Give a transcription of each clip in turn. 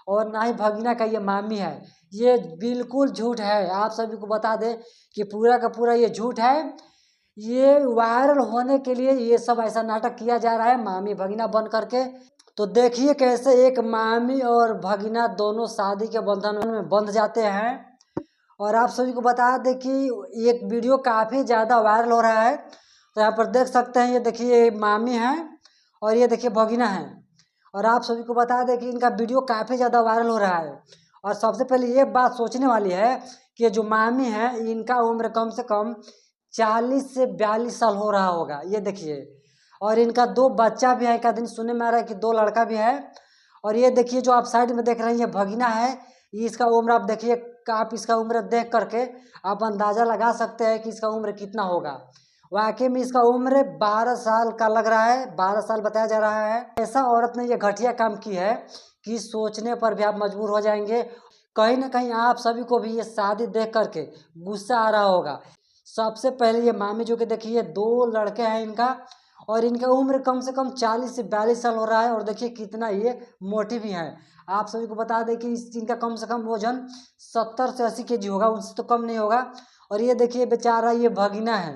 और ना ही भगीना का ये मामी है। ये बिल्कुल झूठ है। आप सभी को बता दें कि पूरा का पूरा ये झूठ है। ये वायरल होने के लिए ये सब ऐसा नाटक किया जा रहा है मामी भगीना बन करके। तो देखिए कैसे एक मामी और भगीना दोनों शादी के बंधन में बंध जाते हैं। और आप सभी को बता दें कि एक वीडियो काफ़ी ज़्यादा वायरल हो रहा है। तो यहाँ पर देख सकते हैं, ये देखिए मामी हैं और ये देखिए भगीना है। और आप सभी को बता दें कि इनका वीडियो काफ़ी ज़्यादा वायरल हो रहा है। और सबसे पहले ये बात सोचने वाली है कि जो मामी है इनका उम्र कम से कम 40 से 42 साल हो रहा होगा। ये देखिए, और इनका 2 बच्चा भी है। एक दिन सुनने में आ रहा है कि 2 लड़का भी है। और ये देखिए जो आप साइड में देख रहे हैं ये भगीना है। ये इसका उम्र आप देखिए, आप इसका उम्र देख करके आप अंदाज़ा लगा सकते हैं कि इसका उम्र कितना होगा। वाकई में इसका उम्र 12 साल का लग रहा है, 12 साल बताया जा रहा है। ऐसा औरत ने ये घटिया काम की है कि सोचने पर भी आप मजबूर हो जाएंगे। कहीं ना कहीं आप सभी को भी ये शादी देख करके गुस्सा आ रहा होगा। सबसे पहले ये मामी जो कि देखिए 2 लड़के हैं इनका, और इनका उम्र कम से कम 40 से 42 साल हो रहा है। और देखिए कितना ये मोटी भी हैं। आप सभी को बता दें कि इनका कम से कम वजन 70 से 80 केजी होगा, उनसे तो कम नहीं होगा। और ये देखिए बेचारा ये भगीना है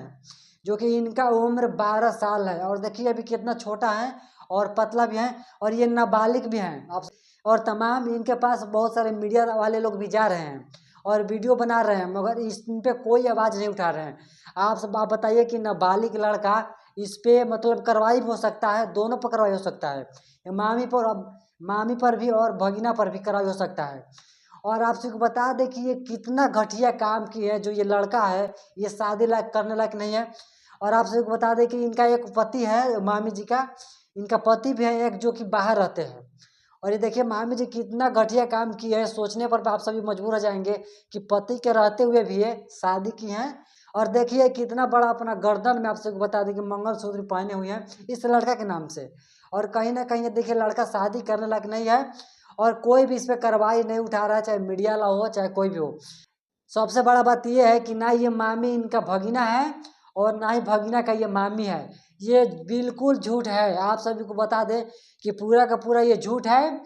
जो कि इनका उम्र 12 साल है। और देखिए अभी कितना छोटा है और पतला भी है, और ये नाबालिग भी हैं। आप और तमाम इनके पास बहुत सारे मीडिया वाले लोग भी जा रहे हैं और वीडियो बना रहे हैं, मगर इन पे कोई आवाज़ नहीं उठा रहे हैं। आप बताइए कि नाबालिग लड़का इस पे मतलब कार्रवाई हो सकता है, दोनों पर कार्रवाई हो सकता है। मामी पर भी और भगीना पर भी कार्रवाई हो सकता है। और आप सबको बता दें कि ये कितना घटिया काम की है। जो ये लड़का है ये शादी लायक करने लायक नहीं है। और आप सबको बता दें कि इनका एक पति है मामी जी का, इनका पति भी है एक जो कि बाहर रहते हैं। और ये देखिए मामी जी कितना घटिया काम की है। सोचने पर आप सभी मजबूर हो जाएंगे कि पति के रहते हुए भी ये शादी की हैं। और देखिए कितना बड़ा अपना गर्दन में आप सबको बता दें कि मंगलसूत्र पहने हुए हैं इस लड़का के नाम से। और कहीं ना कहीं ये देखिए लड़का शादी करने लायक नहीं है और कोई भी इस पर कार्रवाई नहीं उठा रहा है, चाहे मीडिया वाला हो चाहे कोई भी हो। सबसे बड़ा बात यह है कि ना ये मामी इनका भगीना है और ना ही भगीना का ये मामी है। ये बिल्कुल झूठ है। आप सभी को बता दें कि पूरा का पूरा ये झूठ है।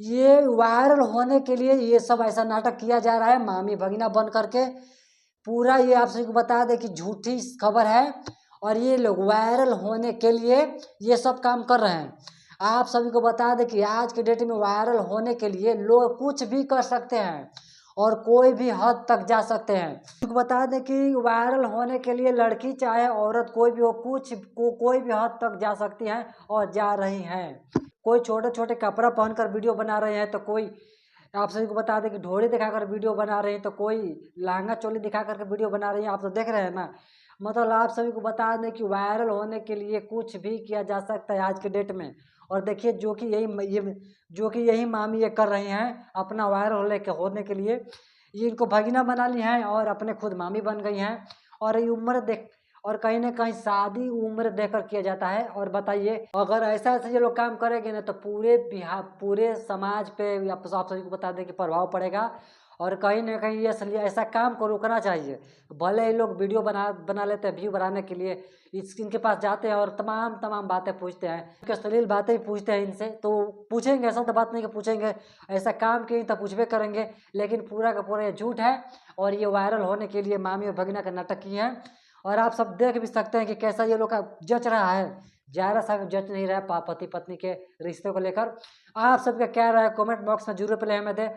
ये वायरल होने के लिए ये सब ऐसा नाटक किया जा रहा है मामी भगीना बन करके। पूरा ये आप सभी को बता दें कि झूठी खबर है और ये लोग वायरल होने के लिए ये सब काम कर रहे हैं। आप सभी को बता दें कि आज के डेट में वायरल होने के लिए लोग कुछ भी कर सकते हैं और कोई भी हद तक जा सकते हैं। आपको बता दें कि वायरल होने के लिए लड़की चाहे औरत कोई भी हो, कोई भी हद तक जा सकती हैं और जा रही हैं। कोई छोटे छोटे कपड़ा पहनकर वीडियो बना रहे हैं, तो कोई आप सभी को बता दें कि ढोली दिखाकर वीडियो बना रहे हैं, तो कोई लहंगा चोली दिखा करके वीडियो बना रही है। आप तो देख रहे हैं ना। मतलब आप सभी को बता दें कि वायरल होने के लिए कुछ भी किया जा सकता है आज के डेट में। और देखिए जो कि यही मामी ये कर रही हैं अपना वायरल होने के लिए। ये इनको भगीना बना ली हैं और अपने खुद मामी बन गई हैं। और ये उम्र देख और कहीं ना कहीं शादी उम्र देकर किया जाता है। और बताइए अगर ऐसा ऐसा ये लोग काम करेंगे ना तो पूरे बिहार पूरे समाज पे आप सभी को बता दें कि प्रभाव पड़ेगा। और कहीं ना कहीं ये इसलिए ऐसा काम को रोकना चाहिए। भले ही लोग वीडियो बना लेते हैं व्यू बनाने के लिए, इनके पास जाते हैं और तमाम तमाम बातें पूछते हैं, उनके अश्लील बातें भी पूछते हैं इनसे। तो पूछेंगे, ऐसा तो बात नहीं कि पूछेंगे, ऐसा काम किए तो पूछबे करेंगे। लेकिन पूरा का पूरा ये झूठ है और ये वायरल होने के लिए मामी और भगीना का नाटक किए हैं। और आप सब देख भी सकते हैं कि कैसा ये लोग का जच रहा है। ज़रा सा जच नहीं रहा पति पत्नी के रिश्ते को लेकर। आप सबका क्या राय है कमेंट बॉक्स में जरूर पहले हमें दें।